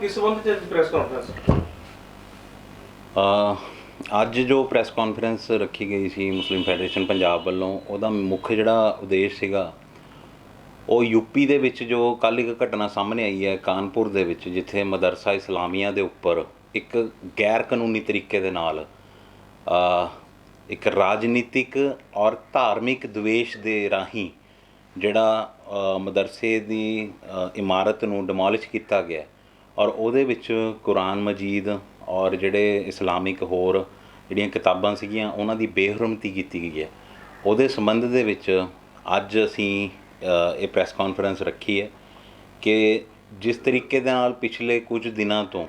किस संबंध च प्रेस कॉन्फ्रेंस? ਅੱਜ ਜੋ ਪ੍ਰੈਸ ਕਾਨਫਰੰਸ ਰੱਖੀ ਗਈ ਸੀ ਮੁਸਲਿਮ ਫੈਡਰੇਸ਼ਨ ਪੰਜਾਬ ਵੱਲੋਂ, ਉਹਦਾ ਮੁੱਖ ਜਿਹੜਾ ਉਦੇਸ਼ ਸੀਗਾ ਉਹ ਯੂਪੀ ਦੇ ਵਿੱਚ ਜੋ ਕੱਲ੍ਹ ਇੱਕ ਘਟਨਾ ਸਾਹਮਣੇ ਆਈ ਹੈ ਕਾਨਪੁਰ ਦੇ ਵਿੱਚ, ਜਿੱਥੇ ਮਦਰਸਾ ਇਸਲਾਮੀਆ ਦੇ ਉੱਪਰ ਇੱਕ ਗੈਰ ਕਾਨੂੰਨੀ ਤਰੀਕੇ ਦੇ ਨਾਲ ਇੱਕ ਰਾਜਨੀਤਿਕ ਔਰ ਧਾਰਮਿਕ ਦਵੇਸ਼ ਦੇ ਰਾਹੀਂ ਜਿਹੜਾ ਮਦਰਸੇ ਦੀ ਇਮਾਰਤ ਨੂੰ ਡਿਮੋਲਿਸ਼ ਕੀਤਾ ਗਿਆ ਔਰ ਉਹਦੇ ਵਿੱਚ ਕੁਰਾਨ ਮਜੀਦ ਔਰ ਜਿਹੜੇ ਇਸਲਾਮਿਕ ਹੋਰ ਜਿਹੜੀਆਂ ਕਿਤਾਬਾਂ ਸੀਗੀਆਂ ਉਹਨਾਂ ਦੀ ਬੇਹਰਮਤੀ ਕੀਤੀ ਗਈ ਹੈ। ਉਹਦੇ ਸੰਬੰਧ ਦੇ ਵਿੱਚ ਅੱਜ ਅਸੀਂ ਇਹ ਪ੍ਰੈਸ ਕਾਨਫਰੰਸ ਰੱਖੀ ਹੈ ਕਿ ਜਿਸ ਤਰੀਕੇ ਦੇ ਨਾਲ ਪਿਛਲੇ ਕੁਝ ਦਿਨਾਂ ਤੋਂ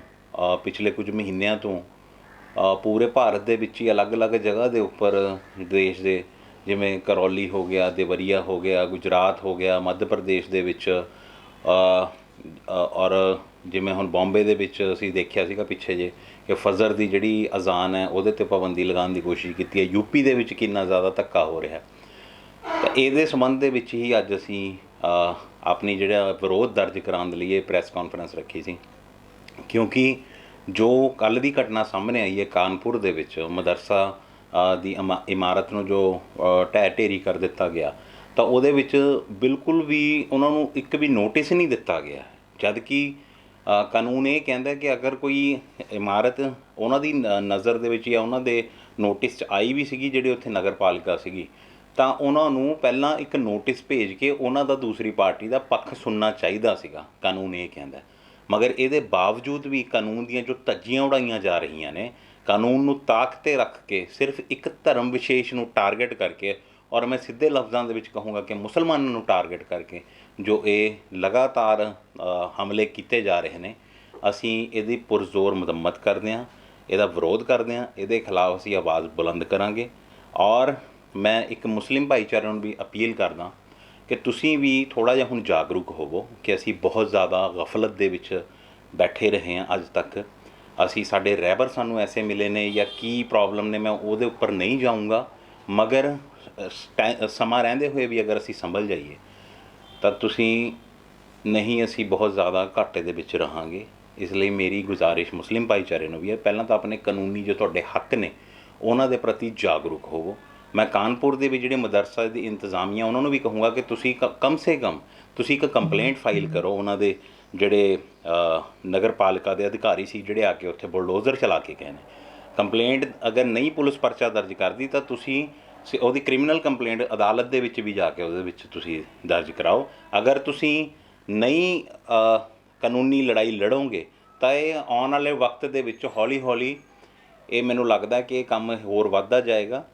ਪਿਛਲੇ ਕੁਝ ਮਹੀਨਿਆਂ ਤੋਂ ਪੂਰੇ ਭਾਰਤ ਦੇ ਵਿੱਚ ਹੀ ਅਲੱਗ-ਅਲੱਗ ਜਗ੍ਹਾ ਦੇ ਉੱਪਰ ਦੇਸ਼ ਦੇ, ਜਿਵੇਂ ਕਰੌਲੀ ਹੋ ਗਿਆ, ਦੇਵਰੀਆ ਹੋ ਗਿਆ, ਗੁਜਰਾਤ ਹੋ ਗਿਆ, ਮੱਧ ਪ੍ਰਦੇਸ਼ ਦੇ ਵਿੱਚ ਔਰ ਜਿਵੇਂ ਹੁਣ ਬੰਬੇ ਦੇ ਵਿੱਚ ਅਸੀਂ ਦੇਖਿਆ ਸੀਗਾ ਪਿੱਛੇ ਜੇ ਕਿ ਫਜਰ ਦੀ ਜਿਹੜੀ ਅਜ਼ਾਨ ਹੈ ਉਹਦੇ 'ਤੇ ਪਾਬੰਦੀ ਲਗਾਉਣ ਦੀ ਕੋਸ਼ਿਸ਼ ਕੀਤੀ ਹੈ। ਯੂਪੀ ਦੇ ਵਿੱਚ ਕਿੰਨਾ ਜ਼ਿਆਦਾ ਧੱਕਾ ਹੋ ਰਿਹਾ, ਤਾਂ ਇਹਦੇ ਸੰਬੰਧ ਦੇ ਵਿੱਚ ਹੀ ਅੱਜ ਅਸੀਂ ਆਪਣੀ ਜਿਹੜਾ ਵਿਰੋਧ ਦਰਜ ਕਰਾਉਣ ਦੇ ਲਈ ਇਹ ਪ੍ਰੈਸ ਕਾਨਫਰੰਸ ਰੱਖੀ ਸੀ, ਕਿਉਂਕਿ ਜੋ ਕੱਲ੍ਹ ਦੀ ਘਟਨਾ ਸਾਹਮਣੇ ਆਈ ਹੈ ਕਾਨਪੁਰ ਦੇ ਵਿੱਚ ਮਦਰਸਾ ਦੀ ਇਮਾਰਤ ਨੂੰ ਜੋ ਢਹਿ ਢੇਰੀ ਕਰ ਦਿੱਤਾ ਗਿਆ, ਤਾਂ ਉਹਦੇ ਵਿੱਚ ਬਿਲਕੁਲ ਵੀ ਉਹਨਾਂ ਨੂੰ ਇੱਕ ਵੀ ਨੋਟਿਸ ਨਹੀਂ ਦਿੱਤਾ ਗਿਆ, ਜਦ ਕਿ ਕਾਨੂੰਨ ਇਹ ਕਹਿੰਦਾ ਕਿ ਅਗਰ ਕੋਈ ਇਮਾਰਤ ਉਹਨਾਂ ਦੀ ਨਜ਼ਰ ਦੇ ਵਿੱਚ ਜਾਂ ਉਹਨਾਂ ਦੇ ਨੋਟਿਸ 'ਚ ਆਈ ਵੀ ਸੀਗੀ, ਜਿਹੜੀ ਉੱਥੇ ਨਗਰ ਪਾਲਿਕਾ ਸੀਗੀ, ਤਾਂ ਉਹਨਾਂ ਨੂੰ ਪਹਿਲਾਂ ਇੱਕ ਨੋਟਿਸ ਭੇਜ ਕੇ ਉਹਨਾਂ ਦਾ ਦੂਸਰੀ ਪਾਰਟੀ ਦਾ ਪੱਖ ਸੁਣਨਾ ਚਾਹੀਦਾ ਸੀਗਾ, ਕਾਨੂੰਨ ਇਹ ਕਹਿੰਦਾ। ਮਗਰ ਇਹਦੇ ਬਾਵਜੂਦ ਵੀ ਕਾਨੂੰਨ ਦੀਆਂ ਜੋ ਧੱਜੀਆਂ ਉਡਾਈਆਂ ਜਾ ਰਹੀਆਂ ਨੇ, ਕਾਨੂੰਨ ਨੂੰ ਤਾਕ 'ਤੇ ਰੱਖ ਕੇ ਸਿਰਫ ਇੱਕ ਧਰਮ ਵਿਸ਼ੇਸ਼ ਨੂੰ ਟਾਰਗੇਟ ਕਰਕੇ, ਔਰ ਮੈਂ ਸਿੱਧੇ ਲਫ਼ਜ਼ਾਂ ਦੇ ਵਿੱਚ ਕਹੂੰਗਾ ਕਿ ਮੁਸਲਮਾਨਾਂ ਨੂੰ ਟਾਰਗੇਟ ਕਰਕੇ ਜੋ ਇਹ ਲਗਾਤਾਰ ਹਮਲੇ ਕੀਤੇ ਜਾ ਰਹੇ ਨੇ, ਅਸੀਂ ਇਹਦੀ ਪੁਰਜ਼ੋਰ ਮੁਦੰਮਤ ਕਰਦੇ ਹਾਂ, ਇਹਦਾ ਵਿਰੋਧ ਕਰਦੇ ਹਾਂ, ਇਹਦੇ ਖਿਲਾਫ ਅਸੀਂ ਆਵਾਜ਼ ਬੁਲੰਦ ਕਰਾਂਗੇ। ਔਰ ਮੈਂ ਇੱਕ ਮੁਸਲਿਮ ਭਾਈਚਾਰੇ ਨੂੰ ਵੀ ਅਪੀਲ ਕਰਦਾ ਕਿ ਤੁਸੀਂ ਵੀ ਥੋੜ੍ਹਾ ਜਿਹਾ ਹੁਣ ਜਾਗਰੂਕ ਹੋਵੋ ਕਿ ਅਸੀਂ ਬਹੁਤ ਜ਼ਿਆਦਾ ਗਫਲਤ ਦੇ ਵਿੱਚ ਬੈਠੇ ਰਹੇ ਹਾਂ ਅੱਜ ਤੱਕ। ਅਸੀਂ ਸਾਡੇ ਰਹਿਬਰ ਸਾਨੂੰ ਐਸੇ ਮਿਲੇ ਨੇ ਜਾਂ ਕੀ ਪ੍ਰੋਬਲਮ ਨੇ, ਮੈਂ ਉਹਦੇ ਉੱਪਰ ਨਹੀਂ ਜਾਊਂਗਾ, ਮਗਰ ਸਮਾਂ ਰਹਿੰਦੇ ਹੋਏ ਵੀ ਅਗਰ ਅਸੀਂ ਸੰਭਲ ਜਾਈਏ ਤਾਂ ਤੁਸੀਂ ਨਹੀਂ, ਅਸੀਂ ਬਹੁਤ ਜ਼ਿਆਦਾ ਘਾਟੇ ਦੇ ਵਿੱਚ ਰਹਾਂਗੇ। ਇਸ ਲਈ ਮੇਰੀ ਗੁਜ਼ਾਰਿਸ਼ ਮੁਸਲਿਮ ਭਾਈਚਾਰੇ ਨੂੰ ਵੀ ਹੈ, ਪਹਿਲਾਂ ਤਾਂ ਆਪਣੇ ਕਾਨੂੰਨੀ ਜੋ ਤੁਹਾਡੇ ਹੱਕ ਨੇ ਉਹਨਾਂ ਦੇ ਪ੍ਰਤੀ ਜਾਗਰੂਕ ਹੋਵੋ। ਮੈਂ ਕਾਨਪੁਰ ਦੇ ਵੀ ਜਿਹੜੇ ਮਦਰਸਾ ਦੀ ਇੰਤਜ਼ਾਮੀਆ ਉਹਨਾਂ ਨੂੰ ਵੀ ਕਹੂੰਗਾ ਕਿ ਤੁਸੀਂ ਕਮ ਸੇ ਕਮ ਤੁਸੀਂ ਇੱਕ ਕੰਪਲੇਂਟ ਫਾਈਲ ਕਰੋ ਉਹਨਾਂ ਦੇ ਜਿਹੜੇ ਨਗਰ ਪਾਲਿਕਾ ਦੇ ਅਧਿਕਾਰੀ ਸੀ, ਜਿਹੜੇ ਆ ਕੇ ਉੱਥੇ ਬੁਲਡੋਜ਼ਰ ਚਲਾ ਕੇ ਗਏ ਨੇ। ਕੰਪਲੇਂਟ ਅਗਰ ਨਹੀਂ ਪੁਲਿਸ ਪਰਚਾ ਦਰਜ ਕਰਦੀ ਤਾਂ ਤੁਸੀਂ ਉਹਦੀ ਕ੍ਰਿਮੀਨਲ ਕੰਪਲੇਂਟ ਅਦਾਲਤ ਦੇ ਵਿੱਚ ਵੀ ਜਾ ਕੇ ਉਹਦੇ ਵਿੱਚ ਤੁਸੀਂ ਦਰਜ ਕਰਾਓ। ਅਗਰ ਤੁਸੀਂ ਨਹੀਂ ਕਾਨੂੰਨੀ ਲੜਾਈ ਲੜੋਗੇ ਤਾਂ ਇਹ ਆਉਣ ਵਾਲੇ ਵਕਤ ਦੇ ਵਿੱਚ ਹੌਲੀ ਹੌਲੀ ਇਹ ਮੈਨੂੰ ਲੱਗਦਾ ਕਿ ਇਹ ਕੰਮ ਹੋਰ ਵੱਧਦਾ ਜਾਏਗਾ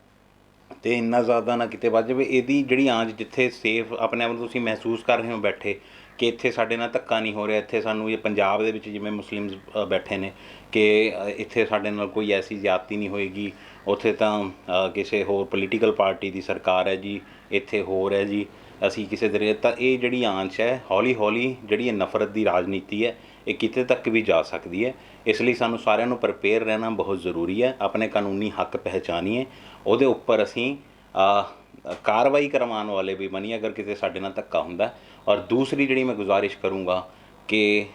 ਅਤੇ ਇੰਨਾ ਜ਼ਿਆਦਾ ਨਾ ਕਿਤੇ ਵੱਧ ਜਾਵੇ। ਇਹਦੀ ਜਿਹੜੀ ਆਂਚ ਜਿੱਥੇ ਸੇਫ ਆਪਣੇ ਆਪ ਨੂੰ ਤੁਸੀਂ ਮਹਿਸੂਸ ਕਰ ਰਹੇ ਹੋ ਬੈਠੇ ਕਿ ਇੱਥੇ ਸਾਡੇ ਨਾਲ ਧੱਕਾ ਨਹੀਂ ਹੋ ਰਿਹਾ, ਇੱਥੇ ਸਾਨੂੰ ਇਹ ਪੰਜਾਬ ਦੇ ਵਿੱਚ ਜਿਵੇਂ ਮੁਸਲਿਮਸ ਬੈਠੇ ਨੇ ਕਿ ਇੱਥੇ ਸਾਡੇ ਨਾਲ ਕੋਈ ਐਸੀ ਜ਼ਿਆਦਤੀ ਨਹੀਂ ਹੋਏਗੀ, ਉੱਥੇ ਤਾਂ ਕਿਸੇ ਹੋਰ ਪੋਲੀਟੀਕਲ ਪਾਰਟੀ ਦੀ ਸਰਕਾਰ ਹੈ ਜੀ, ਇੱਥੇ ਹੋਰ ਹੈ ਜੀ, ਅਸੀਂ ਕਿਸੇ ਤਰੀਕੇ, ਤਾਂ ਇਹ ਜਿਹੜੀ ਆਂਚ ਹੈ ਹੌਲੀ ਹੌਲੀ ਜਿਹੜੀ ਇਹ ਨਫ਼ਰਤ ਦੀ ਰਾਜਨੀਤੀ ਹੈ ਇਹ ਕਿਤੇ ਤੱਕ ਵੀ ਜਾ ਸਕਦੀ ਹੈ। ਇਸ ਲਈ ਸਾਨੂੰ ਸਾਰਿਆਂ ਨੂੰ ਪ੍ਰਪੇਅਰ ਰਹਿਣਾ ਬਹੁਤ ਜ਼ਰੂਰੀ ਹੈ। ਆਪਣੇ ਕਾਨੂੰਨੀ ਹੱਕ ਪਹਿਚਾਨੀਏ, ਉਹਦੇ ਉੱਪਰ ਅਸੀਂ ਕਾਰਵਾਈ ਕਰਵਾਉਣ ਵਾਲੇ ਵੀ ਬਣੀਏ ਅਗਰ ਕਿਤੇ ਸਾਡੇ ਨਾਲ ਧੱਕਾ ਹੁੰਦਾ। ਔਰ ਦੂਸਰੀ ਜਿਹੜੀ ਮੈਂ ਗੁਜ਼ਾਰਿਸ਼ ਕਰੂੰਗਾ ਕਿ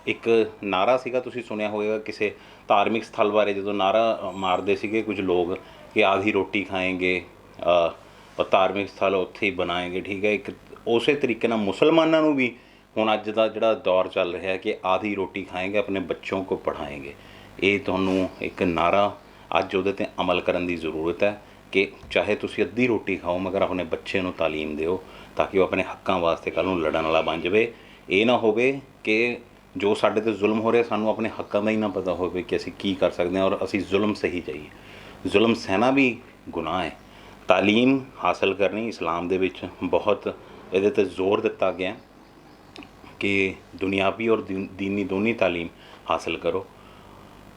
ਇੱਕ ਨਾਅਰਾ ਸੀਗਾ, ਤੁਸੀਂ ਸੁਣਿਆ ਹੋਵੇਗਾ ਕਿਸੇ ਧਾਰਮਿਕ ਸਥਲ ਬਾਰੇ, ਜਦੋਂ ਨਾਅਰਾ ਮਾਰਦੇ ਸੀਗੇ ਕੁਝ ਲੋਕ ਕਿ ਆਧੀ ਰੋਟੀ ਖਾਏਂਗੇ ਔਰ ਧਾਰਮਿਕ ਸਥਲ ਉੱਥੇ ਹੀ ਬਣਾਏਂਗੇ, ਠੀਕ ਹੈ। ਇੱਕ ਉਸੇ ਤਰੀਕੇ ਨਾਲ ਮੁਸਲਮਾਨਾਂ ਨੂੰ ਵੀ ਹੁਣ ਅੱਜ ਦਾ ਜਿਹੜਾ ਦੌਰ ਚੱਲ ਰਿਹਾ ਕਿ ਆਧੀ ਰੋਟੀ ਖਾਏਂਗੇ ਆਪਣੇ ਬੱਚੋਂ ਕੋ ਪੜ੍ਹਾਏਂਗੇ, ਇਹ ਤੁਹਾਨੂੰ ਇੱਕ ਨਾਅਰਾ ਅੱਜ ਉਹਦੇ 'ਤੇ ਅਮਲ ਕਰਨ ਦੀ ਜ਼ਰੂਰਤ ਹੈ ਕਿ ਚਾਹੇ ਤੁਸੀਂ ਅੱਧੀ ਰੋਟੀ ਖਾਓ ਮਗਰ ਆਪਣੇ ਬੱਚੇ ਨੂੰ ਤਾਲੀਮ ਦਿਓ ਤਾਂ ਕਿ ਉਹ ਆਪਣੇ ਹੱਕਾਂ ਵਾਸਤੇ ਕੱਲ੍ਹ ਨੂੰ ਲੜਨ ਵਾਲਾ ਬਣ ਜਾਵੇ। ਇਹ ਨਾ ਹੋਵੇ ਕਿ ਜੋ ਸਾਡੇ 'ਤੇ ਜ਼ੁਲਮ ਹੋ ਰਿਹਾ ਸਾਨੂੰ ਆਪਣੇ ਹੱਕਾਂ ਦਾ ਹੀ ਨਾ ਪਤਾ ਹੋਵੇ ਕਿ ਅਸੀਂ ਕੀ ਕਰ ਸਕਦੇ ਹਾਂ ਔਰ ਅਸੀਂ ਜ਼ੁਲਮ ਸਹੀ ਜਾਈਏ। ਜ਼ੁਲਮ ਸਹਿਣਾ ਵੀ ਗੁਨਾਹ ਹੈ। ਤਾਲੀਮ ਹਾਸਲ ਕਰਨੀ ਇਸਲਾਮ ਦੇ ਵਿੱਚ ਬਹੁਤ ਇਹਦੇ 'ਤੇ ਜ਼ੋਰ ਦਿੱਤਾ ਗਿਆ ਕਿ ਦੁਨਿਆਵੀ ਔਰ ਦੀਨੀ ਦੋਨੀ ਤਾਲੀਮ ਹਾਸਲ ਕਰੋ।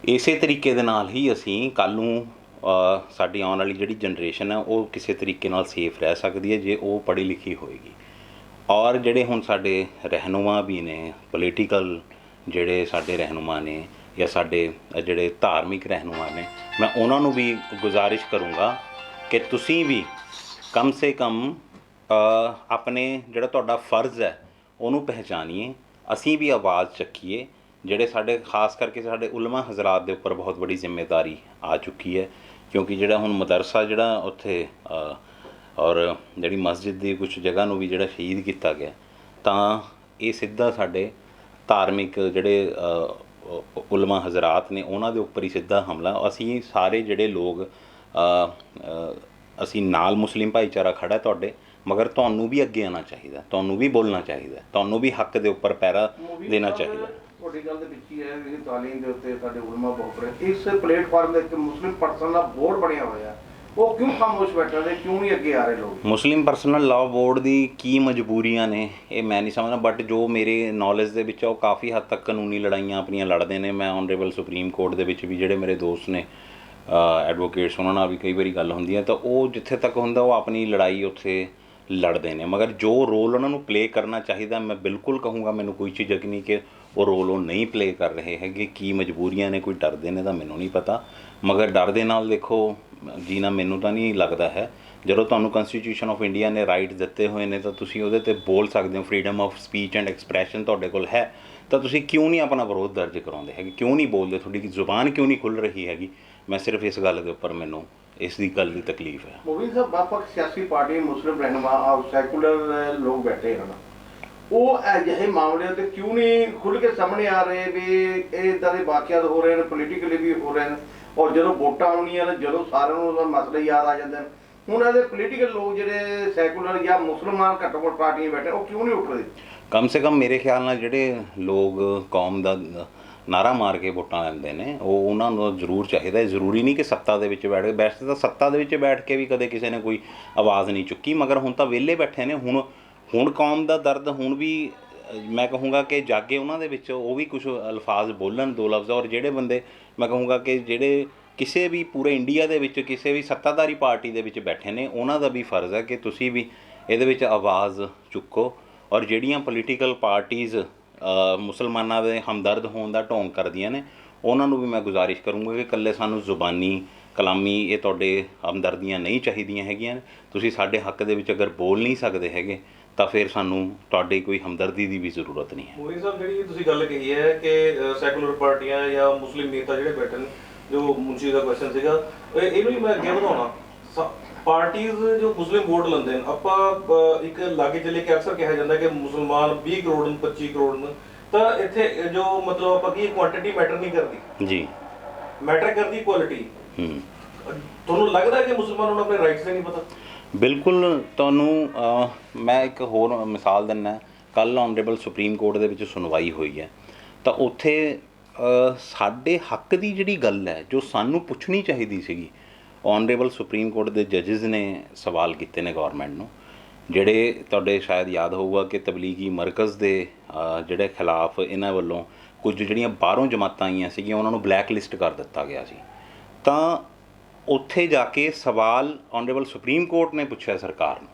ਇਸੇ ਤਰੀਕੇ ਦੇ ਨਾਲ ਹੀ ਅਸੀਂ ਕੱਲ੍ਹ ਨੂੰ ਸਾਡੀ ਆਉਣ ਵਾਲੀ ਜਿਹੜੀ ਜਨਰੇਸ਼ਨ ਹੈ ਉਹ ਕਿਸੇ ਤਰੀਕੇ ਨਾਲ ਸੇਫ ਰਹਿ ਸਕਦੀ ਹੈ ਜੇ ਉਹ ਪੜ੍ਹੀ ਲਿਖੀ ਹੋਏਗੀ। ਔਰ ਜਿਹੜੇ ਹੁਣ ਸਾਡੇ ਰਹਿਨੁਮਾ ਵੀ ਨੇ, ਪੋਲੀਟੀਕਲ ਜਿਹੜੇ ਸਾਡੇ ਰਹਿਨੁਮਾ ਨੇ ਜਾਂ ਸਾਡੇ ਜਿਹੜੇ ਧਾਰਮਿਕ ਰਹਿਨੁਮਾ ਨੇ, ਮੈਂ ਉਹਨਾਂ ਨੂੰ ਵੀ ਗੁਜ਼ਾਰਿਸ਼ ਕਰੂੰਗਾ ਕਿ ਤੁਸੀਂ ਵੀ ਕਮ ਸੇ ਕਮ ਆਪਣੇ ਜਿਹੜਾ ਤੁਹਾਡਾ ਫਰਜ਼ ਹੈ ਉਹਨੂੰ ਪਹਿਚਾਨੀਏ। ਅਸੀਂ ਵੀ ਆਵਾਜ਼ ਚੱਕੀਏ ਜਿਹੜੇ ਸਾਡੇ ਖਾਸ ਕਰਕੇ ਸਾਡੇ ਉਲਮਾ ਹਜ਼ਰਾਤ ਦੇ ਉੱਪਰ ਬਹੁਤ ਬੜੀ ਜ਼ਿੰਮੇਵਾਰੀ ਆ ਚੁੱਕੀ ਹੈ, ਕਿਉਂਕਿ ਜਿਹੜਾ ਹੁਣ ਮਦਰਸਾ ਜਿਹੜਾ ਉੱਥੇ ਔਰ ਜਿਹੜੀ ਮਸਜਿਦ ਦੀ ਕੁਛ ਜਗ੍ਹਾ ਨੂੰ ਵੀ ਜਿਹੜਾ ਸ਼ਹੀਦ ਕੀਤਾ ਗਿਆ, ਤਾਂ ਇਹ ਸਿੱਧਾ ਸਾਡੇ ਧਾਰਮਿਕ ਜਿਹੜੇ ਉਲਮਾ ਹਜ਼ਰਾਤ ਨੇ ਉਹਨਾਂ ਦੇ ਉੱਪਰ ਹੀ ਸਿੱਧਾ ਹਮਲਾ। ਅਸੀਂ ਸਾਰੇ ਜਿਹੜੇ ਲੋਕ ਅਸੀਂ ਨਾਲ ਮੁਸਲਿਮ ਭਾਈਚਾਰਾ ਖੜ੍ਹਾ ਤੁਹਾਡੇ, ਮਗਰ ਤੁਹਾਨੂੰ ਵੀ ਅੱਗੇ ਆਉਣਾ ਚਾਹੀਦਾ, ਤੁਹਾਨੂੰ ਵੀ ਬੋਲਣਾ ਚਾਹੀਦਾ, ਤੁਹਾਨੂੰ ਵੀ ਹੱਕ ਦੇ ਉੱਪਰ ਪਹਿਰਾ ਦੇਣਾ ਚਾਹੀਦਾ। ਤੁਹਾਡੀ ਗੱਲ ਦੇ ਵਿੱਚ ਹੀ ਹੈ ਕਿ ਤਾਲੀਮ ਦੇ ਉੱਤੇ ਸਾਡੇ ਉਲਮਾ ਬਹੁਤ ਰਹੇ। ਇਸ ਪਲੇਟਫਾਰਮ ਦੇ ਉੱਤੇ ਮੁਸਲਿਮ ਪਰਸਨ ਦਾ ਬੋਰਡ ਬਣਿਆ ਹੋਇਆ, ਉਹ ਕਿਉਂ ਖਾਮੋਸ਼ ਬੈਠੇ ਨੇ, ਕਿਉਂ ਨਹੀਂ ਅੱਗੇ ਆ ਰਹੇ ਲੋਕ? ਮੁਸਲਿਮ ਪਰਸਨਲ ਲਾਅ ਬੋਰਡ ਦੀ ਕੀ ਮਜਬੂਰੀਆਂ ਨੇ ਇਹ ਮੈਂ ਨਹੀਂ ਸਮਝਦਾ, ਬਟ ਜੋ ਮੇਰੇ ਨੌਲੇਜ ਦੇ ਵਿੱਚ ਉਹ ਕਾਫੀ ਹੱਦ ਤੱਕ ਕਾਨੂੰਨੀ ਲੜਾਈਆਂ ਆਪਣੀਆਂ ਲੜਦੇ ਨੇ। ਮੈਂ ਆਨਰੇਬਲ ਸੁਪਰੀਮ ਕੋਰਟ ਦੇ ਵਿੱਚ ਵੀ ਜਿਹੜੇ ਮੇਰੇ ਦੋਸਤ ਨੇ ਐਡਵੋਕੇਟਸ, ਉਹਨਾਂ ਨਾਲ ਵੀ ਕਈ ਵਾਰੀ ਗੱਲ ਹੁੰਦੀ ਹੈ, ਤਾਂ ਉਹ ਜਿੱਥੇ ਤੱਕ ਹੁੰਦਾ ਉਹ ਆਪਣੀ ਲੜਾਈ ਉੱਥੇ ਲੜਦੇ ਨੇ, ਮਗਰ ਜੋ ਰੋਲ ਉਹਨਾਂ ਨੂੰ ਪਲੇ ਕਰਨਾ ਚਾਹੀਦਾ, ਮੈਂ ਬਿਲਕੁਲ ਕਹੂੰਗਾ ਮੈਨੂੰ ਕੋਈ ਝਿਜਕ ਨਹੀਂ ਕਿ ਉਹ ਰੋਲ ਉਹ ਨਹੀਂ ਪਲੇ ਕਰ ਰਹੇ ਹੈਗੇ। ਕੀ ਮਜਬੂਰੀਆਂ ਨੇ, ਕੋਈ ਡਰਦੇ ਨੇ ਤਾਂ ਮੈਨੂੰ ਨਹੀਂ ਪਤਾ, ਮਗਰ ਡਰ ਦੇ ਨਾਲ ਦੇਖੋ ਜੀਣਾ ਮੈਨੂੰ ਤਾਂ ਨਹੀਂ ਲੱਗਦਾ ਹੈ। ਜਦੋਂ ਤੁਹਾਨੂੰ ਕੰਸਟੀਟਿਊਸ਼ਨ ਆਫ ਇੰਡੀਆ ਨੇ ਰਾਈਟ ਦਿੱਤੇ ਹੋਏ ਨੇ ਤਾਂ ਤੁਸੀਂ ਉਹਦੇ 'ਤੇ ਬੋਲ ਸਕਦੇ ਹੋ, freedom of speech and expression ਤੁਹਾਡੇ ਕੋਲ ਹੈ, ਤਾਂ ਤੁਸੀਂ ਕਿਉਂ ਨਹੀਂ ਆਪਣਾ ਵਿਰੋਧ ਦਰਜ ਕਰਾਉਂਦੇ ਹੈਗੇ, ਕਿਉਂ ਨਹੀਂ ਬੋਲਦੇ, ਤੁਹਾਡੀ ਜ਼ੁਬਾਨ ਕਿਉਂ ਨਹੀਂ ਖੁੱਲ੍ਹ ਰਹੀ ਹੈਗੀ? ਮੈਂ ਸਿਰਫ ਇਸ ਗੱਲ ਦੇ ਉੱਪਰ ਮੈਨੂੰ ਇਸ ਦੀ ਗੱਲ ਦੀ ਤਕਲੀਫ ਹੈ। ਮੋਦੀ ਸਾਹਿਬ, ਵੱਖ-ਵੱਖ ਸਿਆਸੀ ਪਾਰਟੀ, ਮੁਸਲਿਮ ਰਹਿਨੁਮਾ ਔਰ ਸੈਕੂਲਰ ਲੋਕ ਬੈਠੇ ਹਨ, ਉਹ ਅਜਿਹੇ ਮਾਮਲਿਆਂ 'ਤੇ ਕਿਉਂ ਨਹੀਂ ਖੁੱਲ੍ਹ ਕੇ ਸਾਹਮਣੇ ਆ ਰਹੇ ਵੀ ਇਹ ਇੱਦਾਂ ਦੇ ਵਾਕਿਆਤ ਹੋ ਰਹੇ ਨੇ, ਪੋਲੀਟੀਕਲੀ ਵੀ ਹੋ ਰਹੇ ਨੇ, ਔਰ ਜਦੋਂ ਵੋਟਾਂ ਆਉਣੀਆਂ ਨੇ, ਜਦੋਂ ਸਾਰਿਆਂ ਨੂੰ ਉਹਦਾ ਮਸਲੇ ਯਾਦ ਆ ਜਾਂਦੇ ਨੇ, ਹੁਣ ਇਹਦੇ ਪੋਲੀਟੀਕਲ ਲੋਕ ਜਿਹੜੇ ਸੈਕੂਲਰ ਜਾਂ ਮੁਸਲਮਾਨ ਘੱਟੋ ਘੱਟ ਪਾਰਟੀਆਂ ਬੈਠੇ, ਉਹ ਕਿਉਂ ਨਹੀਂ ਉੱਠ ਰਹੇ? ਕਮ ਸੇ ਕਮ ਮੇਰੇ ਖਿਆਲ ਨਾਲ ਜਿਹੜੇ ਲੋਕ ਕੌਮ ਦਾ ਨਾਰਾ ਮਾਰ ਕੇ ਵੋਟਾਂ ਲੈਂਦੇ ਨੇ, ਉਹ ਉਹਨਾਂ ਨੂੰ ਜ਼ਰੂਰ ਚਾਹੀਦਾ। ਜ਼ਰੂਰੀ ਨਹੀਂ ਕਿ ਸੱਤਾ ਦੇ ਵਿੱਚ ਬੈਠ ਕੇ, ਵੈਸੇ ਤਾਂ ਸੱਤਾ ਦੇ ਵਿੱਚ ਬੈਠ ਕੇ ਵੀ ਕਦੇ ਕਿਸੇ ਨੇ ਕੋਈ ਆਵਾਜ਼ ਨਹੀਂ ਚੁੱਕੀ, ਮਗਰ ਹੁਣ ਤਾਂ ਵਿਹਲੇ ਬੈਠੇ ਨੇ। ਹੁਣ ਕੌਮ ਦਾ ਦਰਦ ਹੁਣ ਵੀ ਮੈਂ ਕਹੂੰਗਾ ਕਿ ਜਾਗੇ ਉਹਨਾਂ ਦੇ ਵਿੱਚ, ਉਹ ਵੀ ਕੁਛ ਅਲਫਾਜ਼ ਬੋਲਣ, ਦੋ ਲਫ਼ਜ਼। ਔਰ ਜਿਹੜੇ ਬੰਦੇ ਮੈਂ ਕਹੂੰਗਾ ਕਿ ਜਿਹੜੇ ਕਿਸੇ ਵੀ ਪੂਰੇ ਇੰਡੀਆ ਦੇ ਵਿੱਚ ਕਿਸੇ ਵੀ ਸੱਤਾਧਾਰੀ ਪਾਰਟੀ ਦੇ ਵਿੱਚ ਬੈਠੇ ਨੇ, ਉਹਨਾਂ ਦਾ ਵੀ ਫਰਜ਼ ਹੈ ਕਿ ਤੁਸੀਂ ਵੀ ਇਹਦੇ ਵਿੱਚ ਆਵਾਜ਼ ਚੁੱਕੋ। ਔਰ ਜਿਹੜੀਆਂ ਪੋਲੀਟੀਕਲ ਪਾਰਟੀਜ਼ ਮੁਸਲਮਾਨਾਂ ਦੇ ਹਮਦਰਦ ਹੋਣ ਦਾ ਢੋਂਗ ਕਰਦੀਆਂ ਨੇ, ਉਹਨਾਂ ਨੂੰ ਵੀ ਮੈਂ ਗੁਜ਼ਾਰਿਸ਼ ਕਰੂੰਗਾ ਕਿ ਇਕੱਲੇ ਸਾਨੂੰ ਜ਼ੁਬਾਨੀ ਕਲਾਮੀ ਇਹ ਤੁਹਾਡੇ ਹਮਦਰਦੀਆਂ ਨਹੀਂ ਚਾਹੀਦੀਆਂ ਹੈਗੀਆਂ। ਤੁਸੀਂ ਸਾਡੇ ਹੱਕ ਦੇ ਵਿੱਚ ਅਗਰ ਬੋਲ ਨਹੀਂ ਸਕਦੇ ਹੈਗੇ ਤਾਂ ਫਿਰ ਸਾਨੂੰ ਤੁਹਾਡੀ ਕੋਈ ਹਮਦਰਦੀ ਦੀ ਵੀ ਜ਼ਰੂਰਤ ਨਹੀਂ ਹੈ। ਮੋਦੀ ਸਾਹਿਬ, ਜਿਹੜੀ ਤੁਸੀਂ ਗੱਲ ਕਹੀ ਹੈ ਕਿ ਸੈਕੂਲਰ ਪਾਰਟੀਆਂ ਜਾਂ ਮੁਸਲਿਮ ਨੇਤਾ ਜਿਹੜੇ ਬੈਠੇ ਨੇ, ਜੋ ਮੁਨਸ਼ੀ ਦਾ ਕੁਐਸਚਨ ਸੀਗਾ, ਇਹਨੂੰ ਹੀ ਮੈਂ ਅੱਗੇ ਵਧਾਉਣਾ। ਪਾਰਟੀਜ਼ ਜੋ ਮੁਸਲਿਮ ਵੋਟ ਲੈਂਦੇ ਨੇ, ਆਪਾਂ ਇੱਕ ਲਾਗੇ ਚੱਲੇ ਕਿ ਅਕਸਰ ਕਿਹਾ ਜਾਂਦਾ ਕਿ ਮੁਸਲਮਾਨ 20 ਕਰੋੜ ਨੂੰ 25 ਕਰੋੜ ਨੂੰ, ਤਾਂ ਇੱਥੇ ਜੋ ਮਤਲਬ ਆਪਾਂ ਕੀ ਕੁਆਂਟੀਟੀ ਮੈਟਰ ਨਹੀਂ ਕਰਦੀ ਜੀ, ਮੈਟਰ ਕਰਦੀ ਕੁਆਲਿਟੀ। ਤੁਹਾਨੂੰ ਲੱਗਦਾ ਕਿ ਮੁਸਲਮਾਨਾਂ ਨੂੰ ਆਪਣੇ ਰਾਈਟਸ ਦਾ ਨਹੀਂ ਪਤਾ? ਬਿਲਕੁਲ। ਤੁਹਾਨੂੰ ਮੈਂ ਇੱਕ ਹੋਰ ਮਿਸਾਲ ਦਿੰਦਾ। ਕੱਲ੍ਹ ਆਨਰੇਬਲ ਸੁਪਰੀਮ ਕੋਰਟ ਦੇ ਵਿੱਚ ਸੁਣਵਾਈ ਹੋਈ ਹੈ, ਤਾਂ ਉੱਥੇ ਸਾਡੇ ਹੱਕ ਦੀ ਜਿਹੜੀ ਗੱਲ ਹੈ, ਜੋ ਸਾਨੂੰ ਪੁੱਛਣੀ ਚਾਹੀਦੀ ਸੀਗੀ, ਆਨਰੇਬਲ ਸੁਪਰੀਮ ਕੋਰਟ ਦੇ ਜੱਜਿਸ ਨੇ ਸਵਾਲ ਕੀਤੇ ਨੇ ਗੌਰਮੈਂਟ ਨੂੰ, ਜਿਹੜੇ ਤੁਹਾਡੇ ਸ਼ਾਇਦ ਯਾਦ ਹੋਊਗਾ ਕਿ ਤਬਲੀਗੀ ਮਰਕਜ਼ ਦੇ ਜਿਹੜੇ ਖਿਲਾਫ ਇਹਨਾਂ ਵੱਲੋਂ ਕੁਝ ਜਿਹੜੀਆਂ ਬਾਹਰੋਂ ਜਮਾਤਾਂ ਆਈਆਂ ਸੀਗੀਆਂ, ਉਹਨਾਂ ਨੂੰ ਬਲੈਕ ਲਿਸਟ ਕਰ ਦਿੱਤਾ ਗਿਆ ਸੀ। ਤਾਂ ਉੱਥੇ ਜਾ ਕੇ ਸਵਾਲ ਆਨਰੇਬਲ ਸੁਪਰੀਮ ਕੋਰਟ ਨੇ ਪੁੱਛਿਆ ਸਰਕਾਰ ਨੂੰ